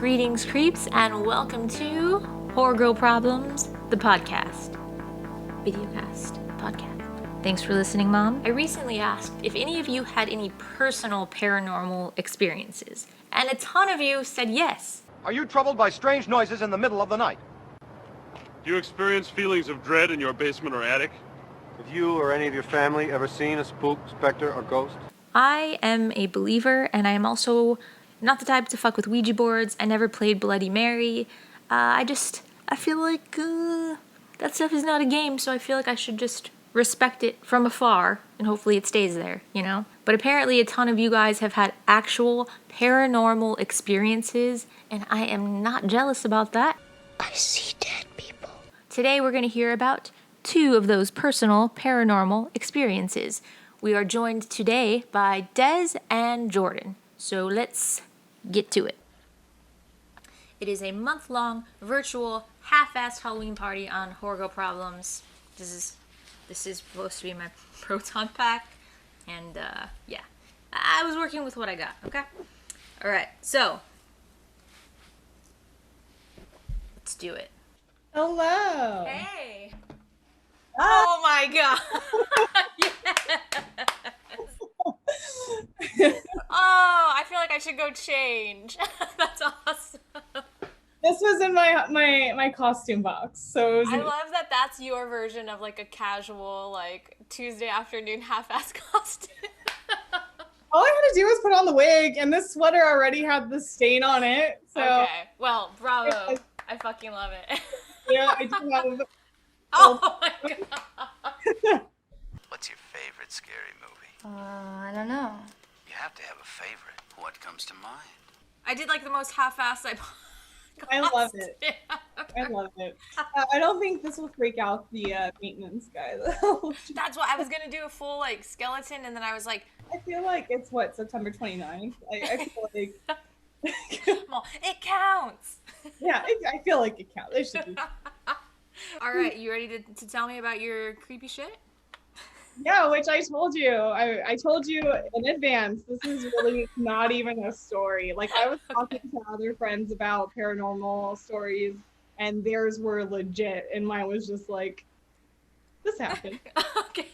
Greetings, creeps, and welcome to HorrorGirl Problems, the podcast. Videocast podcast. Thanks for listening, Mom. I recently asked if any of you had any personal paranormal experiences, and a ton of you said yes. Are you troubled by strange noises in the middle of the night? Do you experience feelings of dread in your basement or attic? Have you or any of your family ever seen a spook, specter, or ghost? I am a believer, and I am also not the type to fuck with Ouija boards. I never played Bloody Mary. I feel like that stuff is not a game, so I feel like I should just respect it from afar, and hopefully it stays there, you know? But apparently a ton of you guys have had actual paranormal experiences, and I am not jealous about that. I see dead people. Today we're going to hear about 2 of those personal paranormal experiences. We are joined today by Des and Jordan, so let's get to it. It is a month-long virtual half-assed Halloween party on HorrorGirl Problems. This is supposed to be my proton pack, and yeah, I was working with what I got. Okay, all right, so let's do it. Hello. Hey. Oh my god. Yes. Oh, I feel like I should go change. That's awesome. This was in my costume box, so it was I love that that's your version of like a casual like Tuesday afternoon half-ass costume. all I had to do was put on the wig, and this sweater already had the stain on it. So Okay, well, bravo. I fucking love it. yeah, I do have. Oh my god. What's your favorite scary movie? I don't know. You have to have a favorite. What comes to mind? I did like the most half-assed I love it. I love it. I don't think this will freak out the maintenance guy though. That's what I was gonna do, a full like skeleton, and then I was like, I feel like it's September 29th. I feel like well, it counts. yeah, I feel like it counts. It should be. All right, you ready to tell me about your creepy shit? Yeah, which I told you. I told you in advance. This is really not even a story. Like, I was talking to other friends about paranormal stories, and theirs were legit, and mine was just like, this happened. Okay.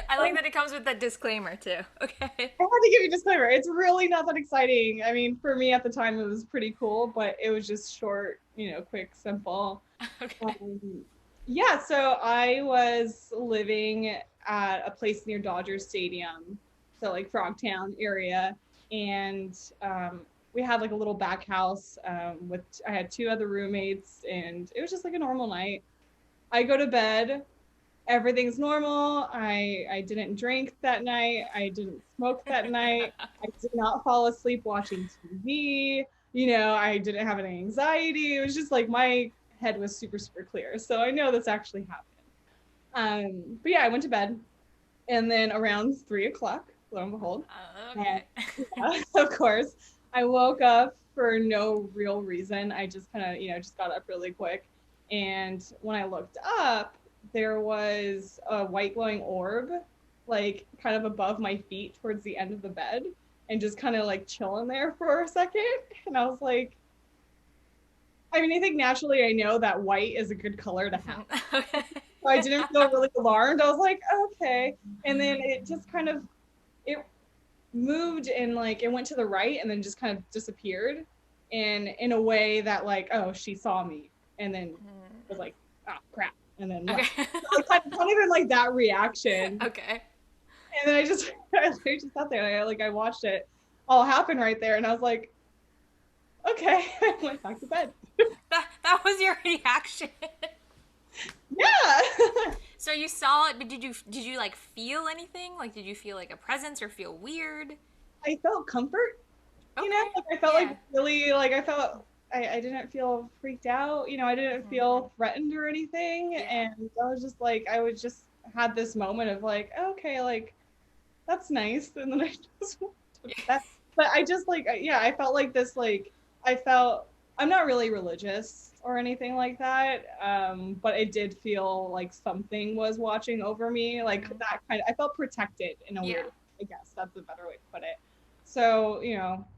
I like that it comes with that disclaimer, too. Okay. I had to give you a disclaimer. It's really not that exciting. I mean, for me at the time, it was pretty cool, but it was just short, quick, simple. Okay. Yeah, so I was living at a place near Dodger Stadium, so like Frogtown area, and we had like a little back house I had 2 other roommates, and it was just like a normal night. I go to bed, everything's normal. I didn't drink that night. I didn't smoke that night. I did not fall asleep watching TV. I didn't have any anxiety. It was just like my head was super, super clear. So I know this actually happened. But yeah, I went to bed, and then around 3:00, lo and behold, Okay. of course, I woke up for no real reason. I just kind of, just got up really quick. And when I looked up, there was a white glowing orb, like kind of above my feet towards the end of the bed, and just kind of like chilling there for a second. And I was like, I mean, I think naturally I know that white is a good color to have. Okay. So I didn't feel really alarmed. I was like, okay. And then it just kind of, it moved and like it went to the right and then just kind of disappeared. And in a way that like, oh, she saw me. And then was like, oh, crap. And then left. Okay. So kind of even like that reaction. Okay. And then I just sat there and I watched it all happen right there. And I was like, okay. I went back to bed. That was your reaction. Yeah. So you saw it, but did you like feel anything? Like, did you feel like a presence or feel weird? I felt comfort. Okay. Like I felt like really like I didn't feel freaked out. I didn't feel threatened or anything. Yeah. And I was just like, I was just had this moment of like, okay, like that's nice. And then I just that. But I just like, I felt like this, like I'm not really religious or anything like that. But it did feel like something was watching over me, like that kind of, I felt protected in a weird way, I guess that's a better way to put it. So,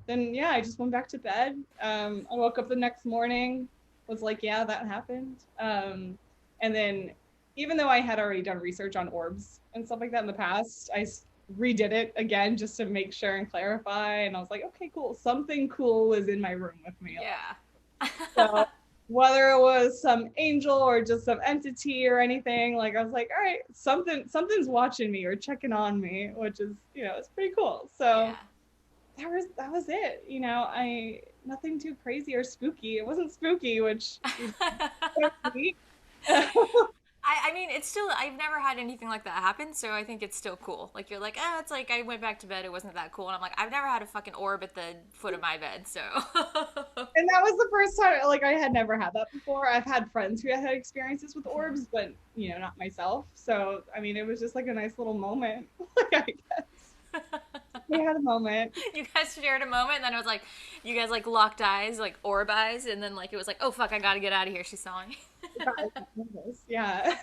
then yeah, I just went back to bed. I woke up the next morning, was like, yeah, that happened. And then even though I had already done research on orbs and stuff like that in the past, I redid it again just to make sure and clarify. And I was like, okay, cool. Something cool was in my room with me. Yeah. So whether it was some angel or just some entity or anything, like I was like, all right, something's watching me or checking on me, which is, it's pretty cool. So Yeah. that was it. Nothing too crazy or spooky. It wasn't spooky, which is sweet. I mean, it's still, I've never had anything like that happen, so I think it's still cool. Like, you're like, it's like I went back to bed, it wasn't that cool. And I'm like, I've never had a fucking orb at the foot of my bed, so. And that was the first time, like, I had never had that before. I've had friends who had experiences with orbs, but, not myself. So, I mean, it was just like a nice little moment, I guess. We had a moment. You guys shared a moment, and then it was like, you guys, like, locked eyes, like, orb eyes, and then, like, it was like, oh, fuck, I gotta get out of here, she saw me. Yeah.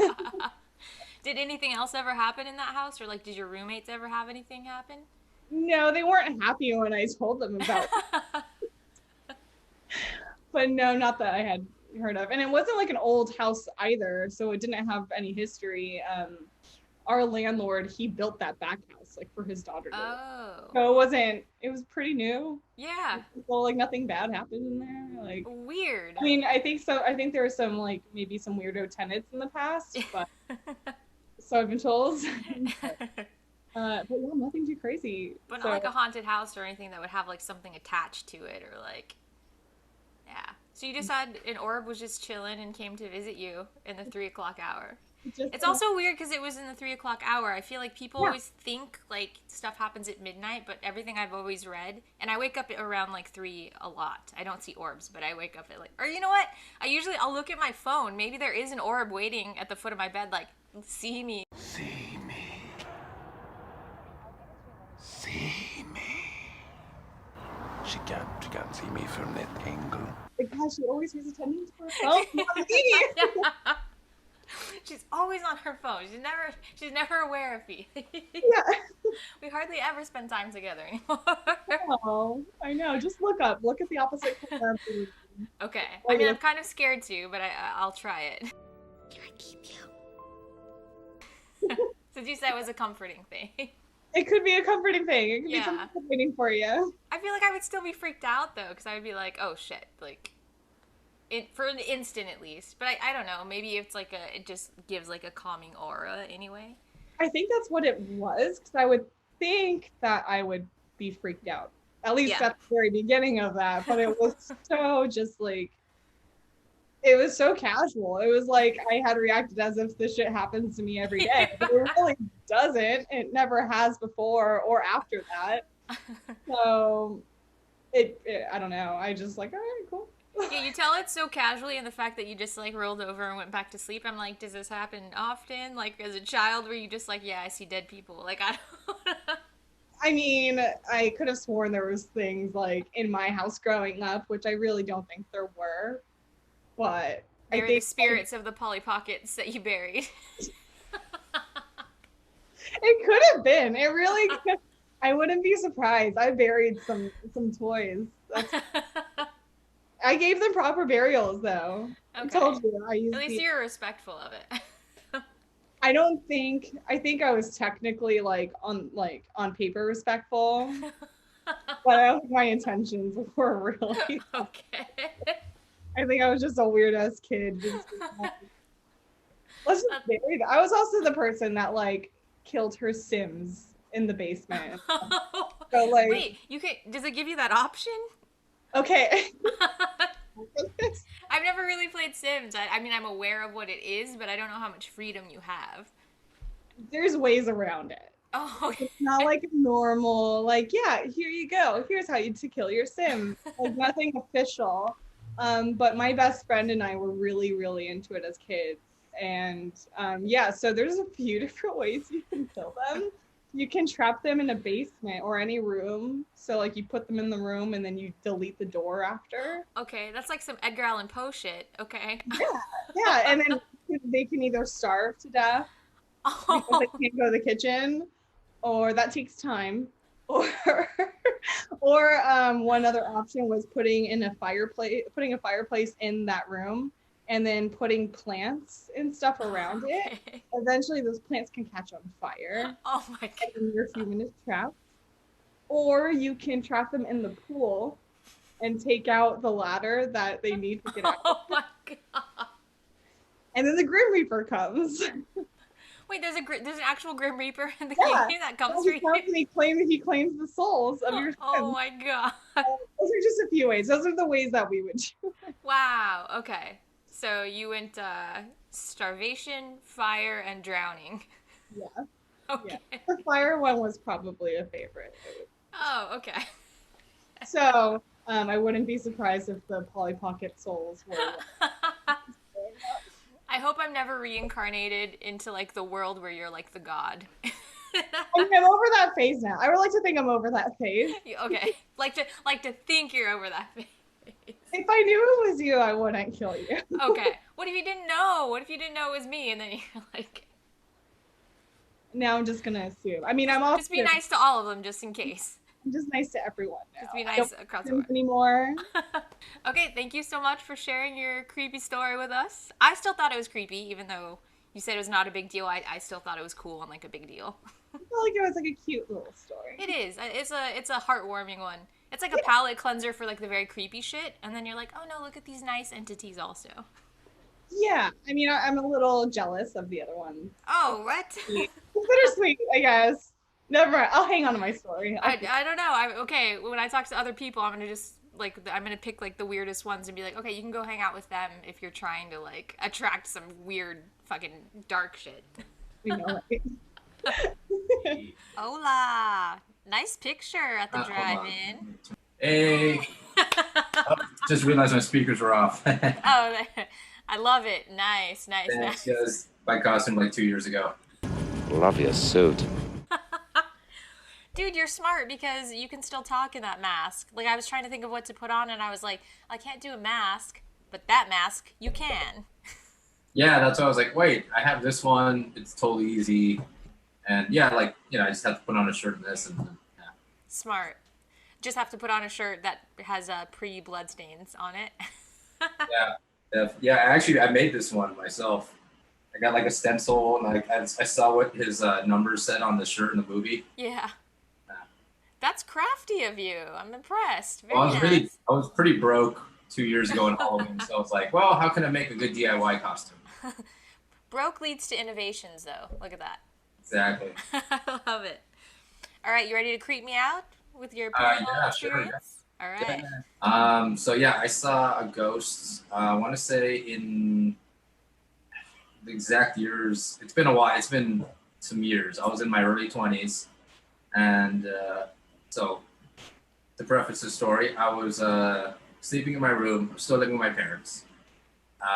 Did anything else ever happen in that house, or, like, did your roommates ever have anything happen? No, they weren't happy when I told them about it. But no, not that I had heard of. And it wasn't like an old house either, so it didn't have any history. Our landlord, he built that back house like for his daughter. Oh. So it was pretty new. Yeah. Well, like nothing bad happened in there. Like weird. I mean, I think so. I think there were some like maybe some weirdo tenants in the past, but so I've been told. But yeah, nothing too crazy. But not like a haunted house or anything that would have like something attached to it or like, yeah. So you just had an orb was just chilling and came to visit you in the 3 o'clock hour. It's also weird because it was in the 3 o'clock hour. I feel like people always think like stuff happens at midnight, but everything I've always read, and I wake up around like 3 a lot. I don't see orbs, but I wake up at like, or you know what? I'll look at my phone. Maybe there is an orb waiting at the foot of my bed, like, see me. See me. See me. She can't see me from that angle. Because she always pays attention to her phone. Not me. She's always on her phone. She's never aware of me. Yeah. We hardly ever spend time together anymore. Oh, I know. Just look up. Look at the opposite corner. Okay. I mean, I'm kind of scared too, but I'll try it. Can I keep you? Since you said it was a comforting thing. It could be a comforting thing. It could be Yeah. something waiting for you. I feel like I would still be freaked out though, because I would be like, oh shit, like, for an instant at least. But I don't know. Maybe it's like it just gives like a calming aura anyway. I think that's what it was, because I would think that I would be freaked out. At least at the very beginning of that. But it was so just like, it was so casual. It was like I had reacted as if this shit happens to me every day. But it really doesn't. It never has before or after that. So I don't know. I just like, all right, cool. Yeah, you tell it so casually, and the fact that you just like rolled over and went back to sleep. I'm like, does this happen often? Like as a child, where you just like, yeah, I see dead people. Like I don't. I mean, I could have sworn there was things like in my house growing up, which I really don't think there were. But They're the spirits of the Polly Pockets that you buried. It could have been. It really could. I wouldn't be surprised. I buried some toys. I gave them proper burials, though. Okay. I told you. At least you're respectful of it. I don't think. I think I was technically on paper respectful, but I don't think my intentions were really. Okay. I think I was just a weird ass kid. Let's just bury that. I was also the person that killed her Sims in the basement. So wait, does it give you that option? Okay. I've never really played Sims. I mean, I'm aware of what it is, but I don't know how much freedom you have. There's ways around it. Oh, okay. It's not like normal, yeah, here you go. Here's how to kill your Sim. Nothing official. But my best friend and I were really, really into it as kids. And so there's a few different ways you can kill them. You can trap them in a basement or any room. So you put them in the room and then you delete the door after. Okay, that's like some Edgar Allan Poe shit. Okay. Yeah, and then they can either starve to death because they can't go to the kitchen, or that takes time. or or one other option was putting a fireplace in that room and then putting plants and stuff around it. Okay. Eventually those plants can catch on fire Oh my and god. then your human is trapped. Or you can trap them in the pool and take out the ladder that they need to get out. Oh my god. And then the Grim Reaper comes. Wait, there's an actual Grim Reaper in the Yeah. game that comes He for comes you. and he claims the souls of your Oh sins. my god. Those are just a few ways. Those are the ways that we would do it. Wow. Okay. So you went starvation, fire, and drowning. Yeah. Okay. Yeah. The fire one was probably a favorite. Oh, okay. So I wouldn't be surprised if the Polly Pocket souls were. I hope I'm never reincarnated into like the world where you're like the god. I'm over that phase now. I would like to think I'm over that phase. Okay. Like to think you're over that phase. If I knew it was you, I wouldn't kill you. Okay. What if you didn't know? What if you didn't know it was me and then you're like Now I'm just gonna assume. I mean, I'm also just be nice to all of them just in case. I'm just nice to everyone now. Just be I nice don't across the assume board. anymore. Okay, thank you so much for sharing your creepy story with us. I still thought it was creepy, even though you said it was not a big deal. I still thought it was cool and like a big deal. I feel like it was like a cute little story. It is. It's a heartwarming one. It's like a palate cleanser for like the very creepy shit, and then you're like, oh no, look at these nice entities also. Yeah, I mean, I'm a little jealous of the other one. Oh, what? It's bittersweet, I guess. Never mind. I'll hang on to my story. I don't know. Okay, when I talk to other people, I'm gonna pick like the weirdest ones and be like, okay, you can go hang out with them if you're trying to like attract some weird fucking dark shit. You know, right? Hola, nice picture at the Hold on. drive-in. Hey. Oh, just realized my speakers were off. Oh, I love it. Nice. Thanks, guys. My costume like 2 years ago. Love your suit. Dude, you're smart because you can still talk in that mask. Like, I was trying to think of what to put on, and I was like, I can't do a mask, but that mask, you can. Yeah, that's why I was like, wait, I have this one. It's totally easy. And yeah, like, I just have to put on a shirt and this. And yeah. Smart. Just have to put on a shirt that has pre-blood stains on it. Yeah, actually, I made this one myself. I got like a stencil, and I saw what his numbers said on the shirt in the movie. Yeah. That's crafty of you. I'm impressed. Very Well, nice. I was pretty broke 2 years ago in Halloween, so I was like, well, how can I make a good DIY costume? Broke leads to innovations, though. Look at that. Exactly. I love it. All right, you ready to creep me out with your Yeah, paranormal sure, experience? All right. So yeah, I saw a ghost. I want to say in the exact years. It's been a while. It's been some years. I was in my early 20s, and so to preface the story, I was sleeping in my room, still living with my parents.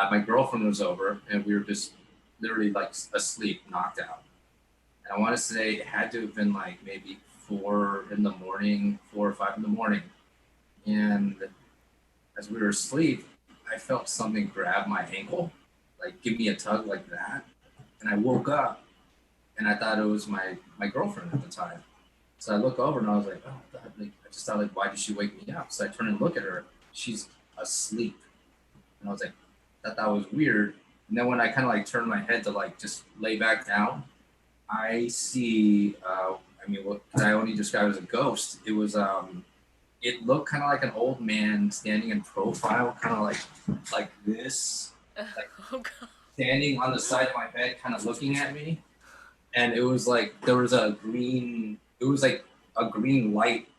My girlfriend was over, and we were just literally like asleep, knocked out. And I want to say it had to have been like maybe 4 or 5 in the morning. And as we were asleep, I felt something grab my ankle, like give me a tug like that. And I woke up, and I thought it was my girlfriend at the time. So I look over, and I was like, oh, God. Like, I just thought, like, why did she wake me up? So I turn and look at her. She's asleep. And I was like, thought that was weird. And then when I kind of like turned my head to like just lay back down, I see, what can I only describe as a ghost? It was, it looked kind of like an old man standing in profile, kind of like this, like Oh, God. standing on the side of my bed, kind of looking at me. And it was like, there was it was like a green light,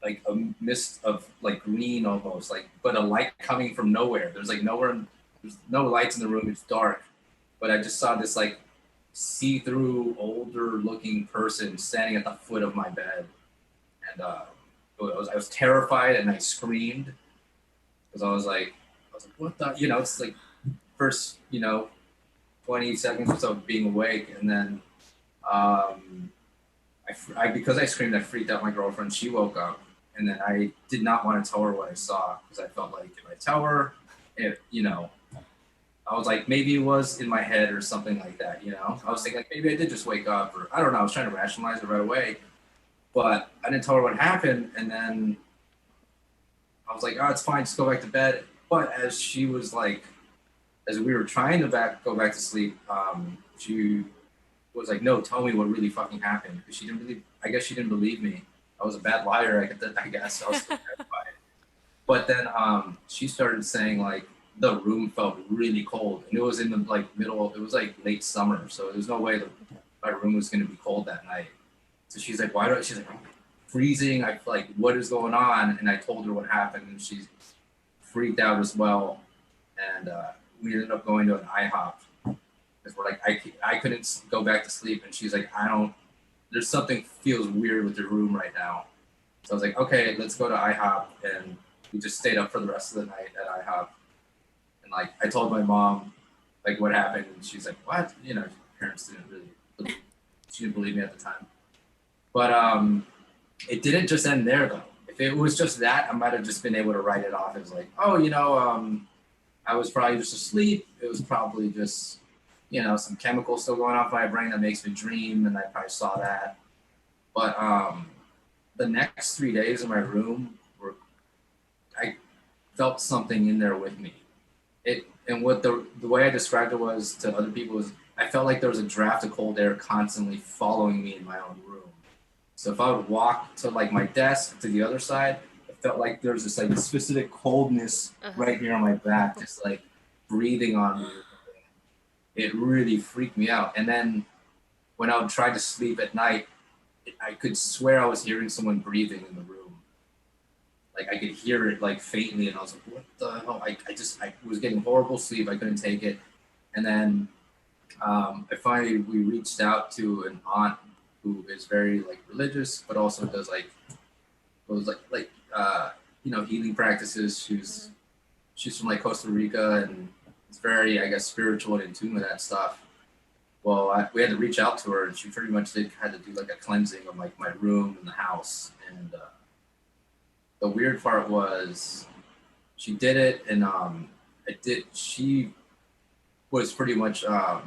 like a mist of like green almost, like, but a light coming from nowhere. There's like there's no lights in the room, it's dark. But I just saw this like see-through, older looking person standing at the foot of my bed. And I was terrified, and I screamed because I was like, what the, it's like first, 20 seconds or so of being awake. And then because I screamed, I freaked out my girlfriend. She woke up, and then I did not want to tell her what I saw because I felt like if I tell her, I was like, maybe it was in my head or something like that, I was thinking like maybe I did just wake up, or I don't know. I was trying to rationalize it right away, but I didn't tell her what happened, and then I was like, oh, it's fine, just go back to bed. But as she was like, as we were trying to go back to sleep, she was like, no, tell me what really fucking happened. Because I guess she didn't believe me. I was a bad liar, I guess. I was so terrified. But then she started saying like the room felt really cold. And it was in the it was like late summer. So there's no way my room was going to be cold that night. So she's like, she's like, I'm freezing. I like, what is going on? And I told her what happened, and she freaked out as well. And we ended up going to an IHOP because we're like, I couldn't go back to sleep. And she's like, there's something feels weird with your room right now. So I was like, okay, let's go to IHOP. And we just stayed up for the rest of the night at IHOP. And like, I told my mom like what happened, and she's like, what? You know, parents she didn't believe me at the time. But it didn't just end there though. If it was just that, I might have just been able to write it off as like, oh, I was probably just asleep. It was probably just, some chemicals still going off my brain that makes me dream, and I probably saw that. But the next 3 days in my room I felt something in there with me. And what the way I described it was to other people was I felt like there was a draft of cold air constantly following me in my own room. So if I would walk to like my desk to the other side, it felt like there was this like specific coldness right here on my back, just like breathing on me. It really freaked me out. And then when I would try to sleep at night, I could swear I was hearing someone breathing in the room. Like I could hear it like faintly, and I was like, what the hell? I was getting horrible sleep. I couldn't take it. And then we reached out to an aunt who is very like religious, but also does healing practices. She's from like Costa Rica, and it's very, I guess, spiritual and in tune with that stuff. Well, we had to reach out to her, and she pretty much had to do like a cleansing of like my room and the house. And the weird part was she did it, and she was pretty much I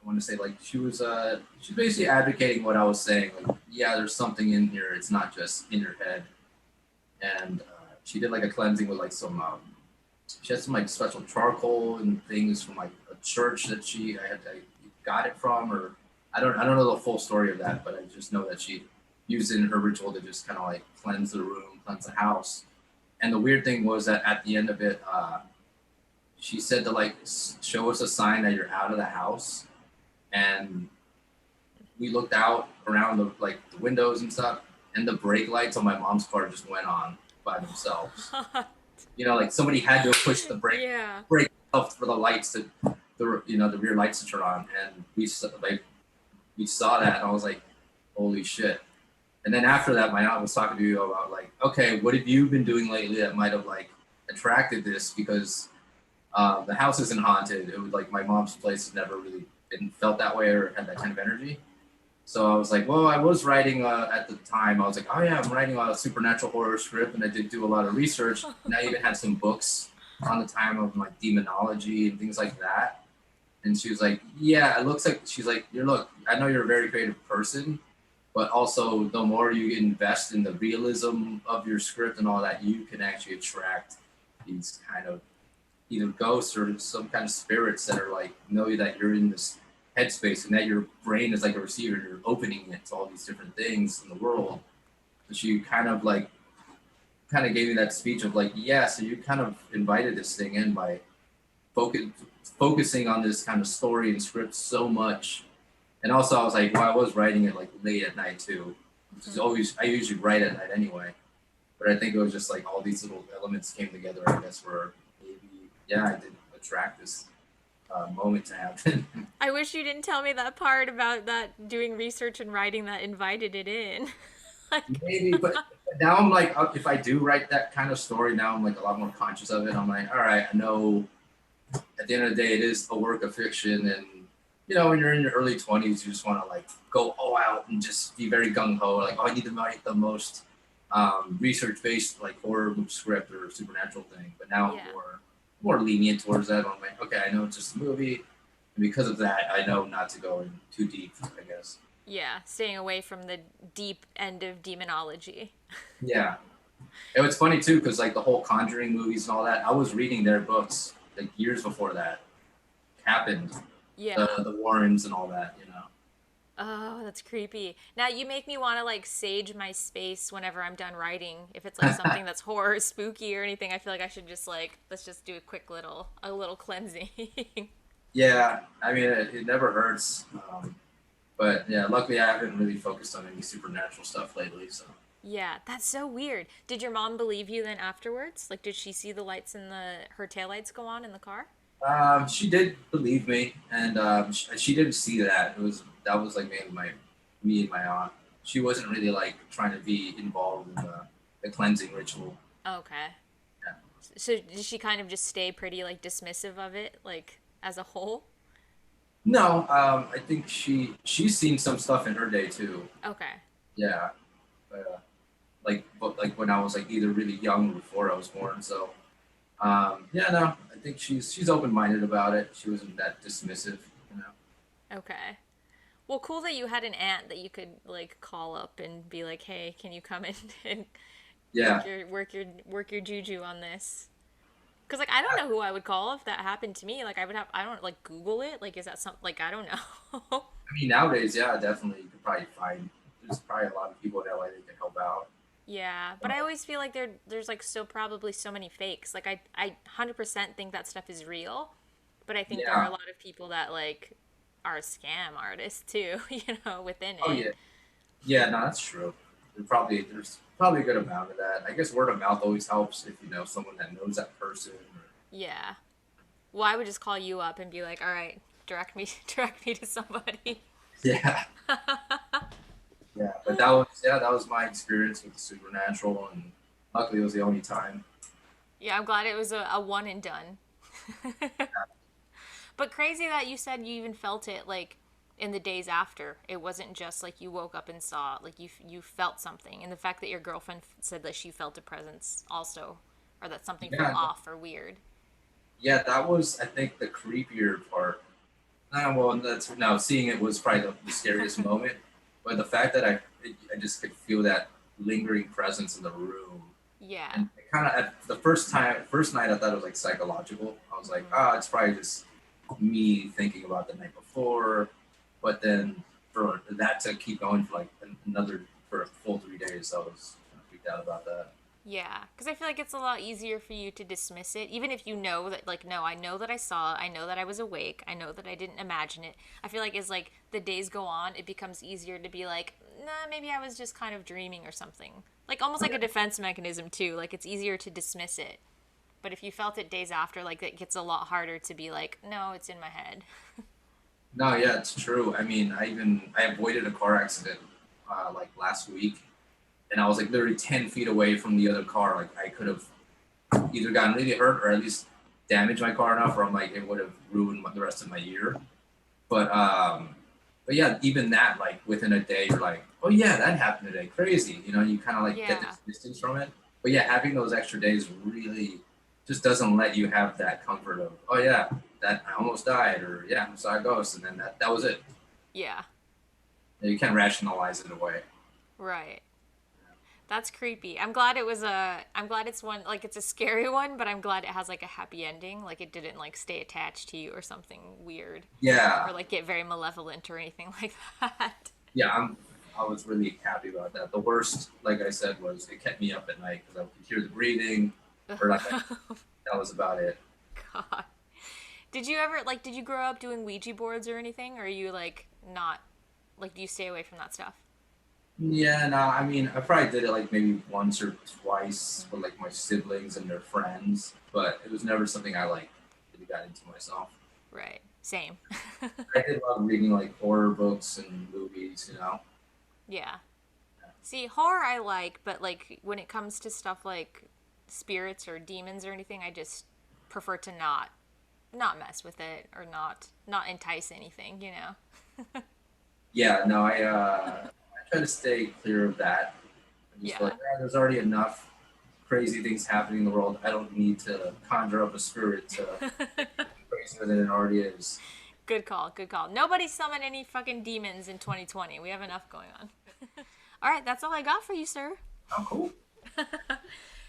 want to say like she's basically advocating what I was saying, like, yeah, there's something in here, it's not just in your head. And she did like a cleansing with like some she had some like special charcoal and things from like a church that I got it from, or I don't know the full story of that, but I just know that she used it in her ritual to just kind of like cleanse the room, cleanse the house. And the weird thing was that at the end of it, she said to like show us a sign that you're out of the house. And we looked out around the windows and stuff, and the brake lights on my mom's car just went on by themselves. Like somebody had to push the brake for the lights the rear lights to turn on. And we saw that, and I was like, holy shit. And then after that, my aunt was talking to you about like, okay, what have you been doing lately that might have like attracted this? Because the house isn't haunted. It was like my mom's place has never really felt that way or had that kind of energy. So I was like, well, I was writing at the time. I was like, oh yeah, I'm writing a supernatural horror script, and I did do a lot of research. And I even had some books on the time of like demonology and things like that. And she was like, yeah, it looks like, she's like, I know you're a very creative person, but also the more you invest in the realism of your script and all that, you can actually attract these kind of either ghosts or some kind of spirits that are like, know that you're in this headspace and that your brain is like a receiver and you're opening it to all these different things in the world. So she kind of gave me that speech of like, yeah, so you kind of invited this thing in by focusing on this kind of story and script so much. And also I was like, well, I was writing it like late at night too, which is I usually write at night anyway. But I think it was just like all these little elements came together, I guess, where I did attract this moment to happen. I wish you didn't tell me that part about that doing research and writing that invited it in. Maybe, but now I'm like, if I do write that kind of story, now I'm like a lot more conscious of it. I'm like, all right, I know at the end of the day, it is a work of fiction. And, when you're in your early 20s, you just want to like go all out and just be very gung-ho. Like, oh, I need to write the most research-based like horror script or supernatural thing. But now I'm more lenient towards that. I'm like, okay, I know it's just a movie, and because of that, I know not to go in too deep, I guess. Yeah, staying away from the deep end of demonology. Yeah. And it's funny too, because like the whole Conjuring movies and all that, I was reading their books like years before that happened. Yeah. The Warrens and all that, you know. Oh, that's creepy. Now you make me want to like sage my space whenever I'm done writing. If it's like something that's horror, spooky, or anything, I feel like I should just like let's just do a little cleansing. Yeah, I mean, it never hurts. But yeah, luckily I haven't really focused on any supernatural stuff lately. So Yeah, that's so weird. Did your mom believe you then afterwards? Like, did she see the lights in the her taillights go on in the car? she did believe me, and she didn't see that. That was like mainly me and my aunt. She wasn't really like trying to be involved in the cleansing ritual. Okay. Yeah. So did she kind of just stay pretty like dismissive of it, like as a whole? No, I think she's seen some stuff in her day too. Okay. Yeah, but like when I was like either really young or before I was born. So yeah, no, I think she's open minded about it. She wasn't that dismissive, you know. Okay. Well, cool that you had an aunt that you could like call up and be like, "Hey, can you come in and Yeah. work your juju on this?" Because like I don't know who I would call if that happened to me. Like I don't like Google it. Like is that something like I don't know. I mean, nowadays, yeah, definitely, you could probably find. There's probably a lot of people in LA that can help out. Yeah, but I always feel like there's like so probably so many fakes. Like I 100% think that stuff is real, but I think there are Yeah. a lot of people that like are scam artists too, within Oh it. yeah. Yeah, no, that's true. There's probably a good amount of that. I guess word of mouth always helps if you know someone that knows that person. Or, Yeah. Well, I would just call you up and be like, "All right, direct me to somebody." yeah. Yeah, but that was my experience with the supernatural, and luckily it was the only time. Yeah, I'm glad it was a one and done. But crazy that you said you even felt it like in the days after. It wasn't just like you woke up and saw it. Like you felt something, and the fact that your girlfriend said that she felt a presence also, or that something felt Yeah, off or weird. yeah, that was I think the creepier part. Well, that's no seeing it was probably the scariest moment, but the fact that I just could feel that lingering presence in the room, Yeah. and it kind of at the first night I thought it was like psychological. I was like, Mhm. ah, it's probably just me thinking about the night before, but then for that to keep going for like another for a full 3 days, I was kind of freaked out about that. Yeah, because I feel like it's a lot easier for you to dismiss it, even if you know that, like, no, I know that I saw it, I know that I was awake, I know that I didn't imagine it. I feel like as like the days go on, it becomes easier to be like, nah, maybe I was just kind of dreaming or something. Like almost like a defense mechanism too. Like it's easier to dismiss it. But if you felt it days after, like it gets a lot harder to be like, no, it's in my head. No, yeah, it's true. I mean, I avoided a car accident like last week, and I was like literally 10 feet away from the other car. Like I could have either gotten really hurt or at least damaged my car enough, or I'm like it would have ruined the rest of my year. But but yeah, even that like within a day, you're like, oh yeah, that happened today, crazy. You know, you kind of like get Yeah. this distance from it. But yeah, having those extra days really just doesn't let you have that comfort of, oh yeah, that I almost died, or yeah, I saw a ghost, and then that was it. Yeah. You can't rationalize it away. Right. That's creepy. I'm glad it was a. I'm glad it's one like it's a scary one, but I'm glad it has like a happy ending. Like it didn't like stay attached to you or something weird, or Yeah, like get very malevolent or anything like that. yeah, I was really happy about that. The worst, like I said, was it kept me up at night because I could hear the breathing, or like that was about it. God. Did you ever like? Did you grow up doing Ouija boards or anything? Or are you like not like? Do you stay away from that stuff? Yeah, no, I mean, I probably did it like maybe once or twice with like my siblings and their friends, but it was never something I like really got into myself. Right. Same. I did love reading like horror books and movies, you know. Yeah. See, horror I like, but like when it comes to stuff like spirits or demons or anything, I just prefer to not mess with it or not entice anything, you know. Yeah, no, I try to stay clear of that. I just feel Yeah. like there's already enough crazy things happening in the world. I don't need to conjure up a spirit to crazier than it already is. Good call, good call. Nobody summoned any fucking demons in 2020. We have enough going on. All right, that's all I got for you, sir. Oh, cool.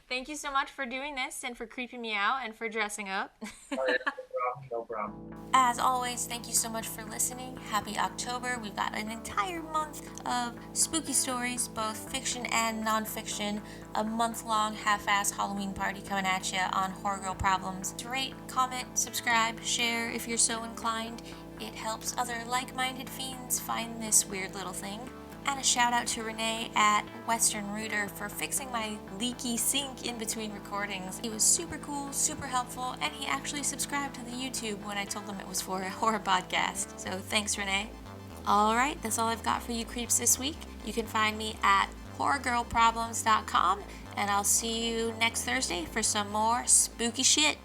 Thank you so much for doing this and for creeping me out and for dressing up. Oh, yeah, no problem. As always, thank you so much for listening. Happy October. We've got an entire month of spooky stories, both fiction and non-fiction. A month-long half-ass Halloween party coming at you on HorrorGirl Problems. Rate, comment, subscribe, share if you're so inclined. It helps other like-minded fiends find this weird little thing. And a shout out to Renee at Western Rooter for fixing my leaky sink in between recordings. He was super cool, super helpful, and he actually subscribed to the YouTube when I told him it was for a horror podcast. So thanks, Renee. Alright, that's all I've got for you creeps this week. You can find me at HorrorGirlProblems.com, and I'll see you next Thursday for some more spooky shit.